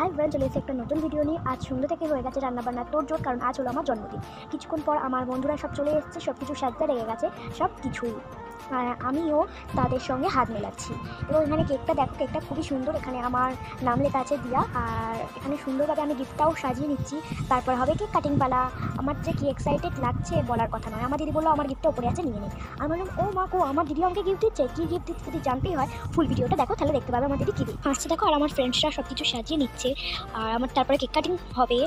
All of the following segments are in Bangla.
হাই ফ্রেন্ড, চলে এসেছে একটা নতুন ভিডিও নিয়ে। আজ সন্ধ্যা থেকে হয়ে গেছে রান্নাবান্নার তোড়জোড়, কারণ আজ হলো আমার জন্মদিন। কিছুক্ষণ পর আমার বন্ধুরা সব চলে এসেছে, সব কিছু সাজতে লেগে গেছে, সব কিছুই। আর আমিও তাদের সঙ্গে হাত মেলাচ্ছি। এবং এখানে কেকটা দেখো, কেকটা খুবই সুন্দর। এখানে আমার নাম লেখা আছে দিয়া। আর এখানে সুন্দরভাবে আমি গিফটটাও সাজিয়ে নিচ্ছি। তারপর হবে কেক কাটিং পালা। আমার যে কি এক্সাইটেড লাগছে বলার কথা নয়। আমার দিদি বললো আমার গিফটটা ওপরে আছে, নিয়ে নেই। আমি বললাম ও মা গো, আমার দিদি আমাকে গিফট দিচ্ছে। কী গিফট দিচ্ছে যদি জানতেই হয়, ফুল ভিডিওটা দেখো, তাহলে দেখতে পাবে আমার দিদি কী দিচ্ছে। হাসছে দেখো। আর আমার ফ্রেন্ডসরা সব কিছু সাজিয়ে নিচ্ছে। আর আমার তারপরে কেক কাটিং হবে।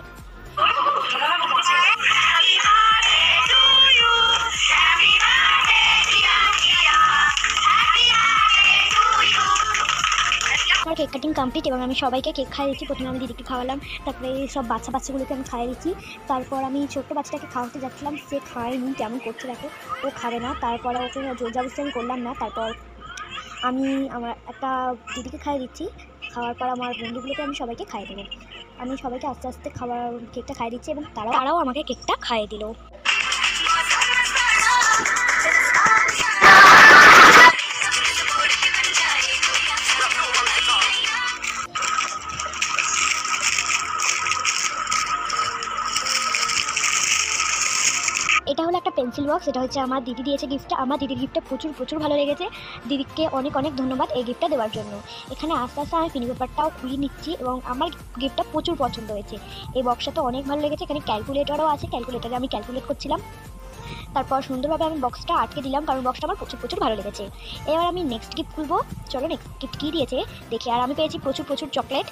আমার কেক কাটিং কমপ্লিট এবং আমি সবাইকে কেক খাইয়ে দিচ্ছি। প্রথমে আমি দিদিকে খাওয়ালাম, তারপরে সব বাচ্চাগুলোকে আমি খাইয়ে দিচ্ছি। তারপর আমি ছোট্ট বাচ্চাটাকে খাওয়াতে যাচ্ছিলাম, সে খায়নি, কেমন করছে দেখো, ও খাবে না। তারপরে ওকে জোর জবরদস্তি আমি করলাম না। তারপর আমি আমার একটা দিদিকে খাইয়ে দিচ্ছি। খাওয়ার পর আমার বন্ধুগুলোকে আমি সবাইকে খাইয়ে দেবো। আমি সবাইকে আস্তে আস্তে কেকটা খাইয়ে দিচ্ছি এবং তারাও আমাকে কেকটা খাইয়ে দিল। এটা হলো একটা পেন্সিল বক্স। এটা হচ্ছে আমার দিদি দিয়েছে গিফটটা। আমার দিদির গিফটটা প্রচুর ভালো লেগেছে। দিদিকে অনেক ধন্যবাদ এই গিফটটা দেওয়ার জন্য। এখানে আস্তে আস্তে আমি পিনি পেপারটাও খুলে নিচ্ছি এবং আমার গিফটটা প্রচুর পছন্দ হয়েছে। এই বক্সটা তো অনেক ভালো লেগেছে। এখানে ক্যালকুলেটরও আছে, ক্যালকুলেটারে আমি ক্যালকুলেট করছিলাম। তারপর সুন্দরভাবে আমি বক্সটা আটকে দিলাম, কারণ বক্সটা আমার প্রচুর ভালো লেগেছে। এবার আমি নেক্সট গিফট খুলবো। চলো নেক্সট গিফট কী দিয়েছে দেখি। আর আমি পেয়েছি প্রচুর চকলেট।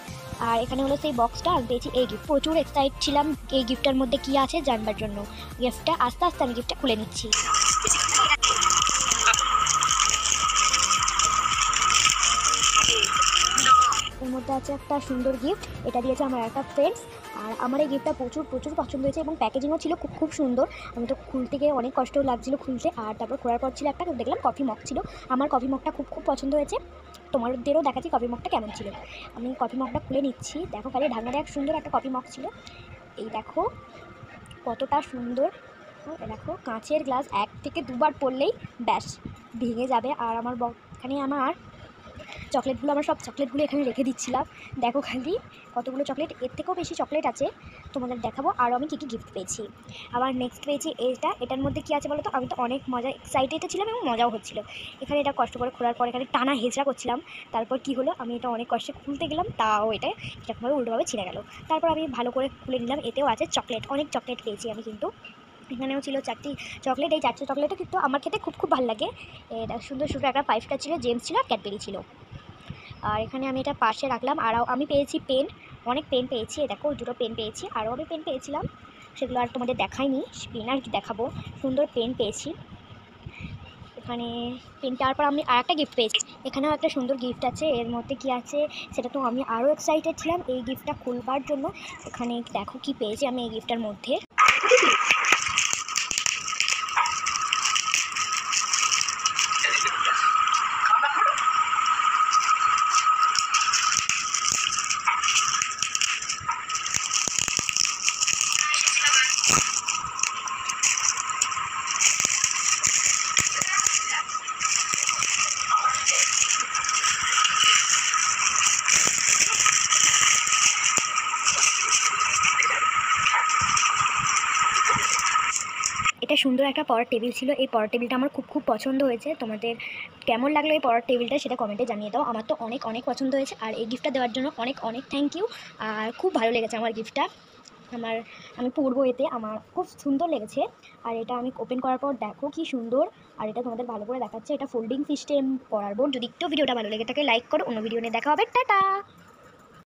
আর এখানে হলো সেই বক্সটা। আমি পেয়েছি এই গিফট। প্রচুর এক্সাইট ছিলাম এই গিফটটার মধ্যে কী আছে জানবার জন্য। গিফটটা আস্তে আস্তে আমি গিফটটা খুলে নিচ্ছি। এর মধ্যে আছে একটা সুন্দর গিফট। এটা দিয়েছে আমার একটা ফ্রেন্ডস। আর আমার এই গিফটটা প্রচুর পছন্দ হয়েছে এবং প্যাকেজিংও ছিল খুব সুন্দর। আমি তো খুলতে গিয়ে অনেক কষ্ট লাগছিলো খুলতে। আর তারপর খোলার পর ছিল একটা, দেখলাম কফি মগ ছিল। আমার কফি মগটা খুব পছন্দ হয়েছে। তোমাদেরও দেখাচ্ছি কফি মগটা কেমন ছিল। আমি কফি মগটা খুলে নিচ্ছি। দেখো খালি ঢাকনাটা এক সুন্দর একটা কফি মগ ছিল। এই দেখো কতটা সুন্দর। দেখো কাঁচের গ্লাস, 1 থেকে 2 বার পড়লেই ব্যাস ভেঙে যাবে। আর আমার এখানে আমার চকলেটগুলো, আমার সব চকলেটগুলো এখানে রেখে দিচ্ছিলাম। দেখো খালি কতগুলো চকলেট, এর থেকেও বেশি চকলেট আছে, তোমাদের দেখাবো। আরও আমি কী গিফট পেয়েছি। আবার নেক্সট পেয়েছি এটার মধ্যে কী আছে বলো তো। আমি তো অনেক এক্সাইটেড ছিলাম এবং মজাও হচ্ছিল। এখানে এটা কষ্ট করে খোলার পর এখানে টানা হেঁচড়া করছিলাম। তারপর কি হলো, আমি এটা অনেক কষ্টে খুলতে গেলাম, তাও এটা এরকমভাবে উল্টোভাবে ছিঁড়ে গেল। তারপর আমি ভালো করে খুলে নিলাম। এতেও আছে চকলেট, অনেক চকলেট পেয়েছি আমি কিন্তু। এখানেও ছিল 4টি চকলেট। এই 4টি চকলেটও কিন্তু আমার খেতে খুব ভালো লাগে। এটা সুন্দর একটা 5 স্টার ছিল, জেমস ছিল, ক্যাডবেরি ছিল। আর এখানে আমি এটা পাশে রাখলাম। আর আমি পেয়েছি পেন, অনেক পেন পেয়েছি। দেখো 2টো পেন পেয়েছি। আরও আমি পেন পেয়েছিলাম, সেগুলো আর তোমাদের দেখাইনি। পেন আর কি দেখাবো, সুন্দর পেন পেয়েছি এখানে। পেনটা তারপর আমি আর একটা গিফট পেয়েছি। এখানেও একটা সুন্দর গিফট আছে। এর মধ্যে কি আছে সেটা তো আমি আরও এক্সাইটেড ছিলাম এই গিফটটা খুলবার জন্য। এখানে দেখো কি পেয়েছি আমি এই গিফটটার মধ্যে। এটা সুন্দর একটা পড়ার টেবিল ছিল। এই পড়ার টেবিলটা আমার খুব পছন্দ হয়েছে। তোমাদের কেমন লাগলো এই পড়ার টেবিলটা সেটা কমেন্টে জানিয়ে দাও। আমার তো অনেক পছন্দ হয়েছে। আর এই গিফটটা দেওয়ার জন্য অনেক থ্যাংক ইউ। আর খুব ভালো লেগেছে আমার গিফটটা। আমি পড়বো, এতে আমার খুব সুন্দর লেগেছে। আর এটা আমি ওপেন করার পর দেখো কি সুন্দর। আর এটা তোমাদের ভালো করে দেখাচ্ছে, এটা ফোল্ডিং সিস্টেম পড়ার বোর্ড। যদি একটু ভিডিওটা ভালো লেগে থাকে লাইক করো। অন্য ভিডিও নিয়ে দেখা হবে। টাটা।